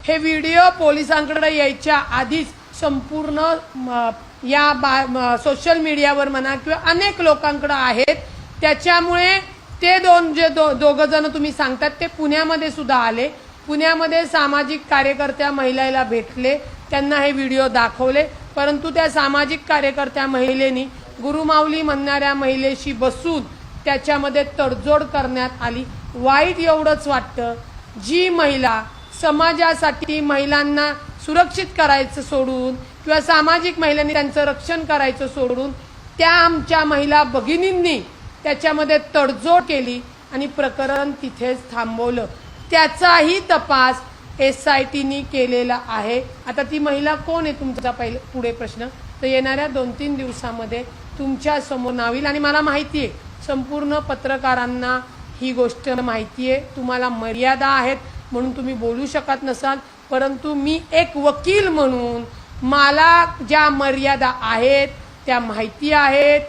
हे व्हिडिओ पोलिसांकडे यायच्या आधीच संपूर्ण या सोशल मीडियावर म्हणा किंवा अनेक लोकांकडे आहेत। त्याच्यामुळे ते दोघ जण तुम्ही सांगतात ते पुण्यामध्ये सुद्धा आले, पुण्यामध्ये सामाजिक कार्यकर्त्या महिलाला भेटले, त्यांना हे व्हिडिओ दाखवले, परंतु त्या सामाजिक कार्यकर्त्या महिलेनी गुरुमाऊली म्हणणाऱ्या महिलेशी बसून त्याच्यामध्ये तडजोड करण्यात आली। वाईट एवढंच वाटतं, जी महिला समाजासाठी महिलांना सुरक्षित करायचं सोडून किंवा सामाजिक महिलांनी त्यांचं रक्षण करायचं सोडून त्या आमच्या महिला भगिनींनी त्याच्यामध्ये तडजोड केली आणि प्रकरण तिथेच थांबवलं। त्याचाही तपास SITनी केलेला आहे। आता ती महिला कोण आहे तुमचा पुढे प्रश्न, तर येणाऱ्या 2-3 दिवसामध्ये तुमच्या समोर नावील। आणि मला माहिती आहे संपूर्ण पत्रकारांना ही गोष्ट माहिती आहे, तुम्हाला मर्यादा आहेत म्हणून तुम्ही बोलू शकत नसाल, परंतु मी एक वकील म्हणून मला ज्या मर्यादा आहेत त्या माहिती आहेत।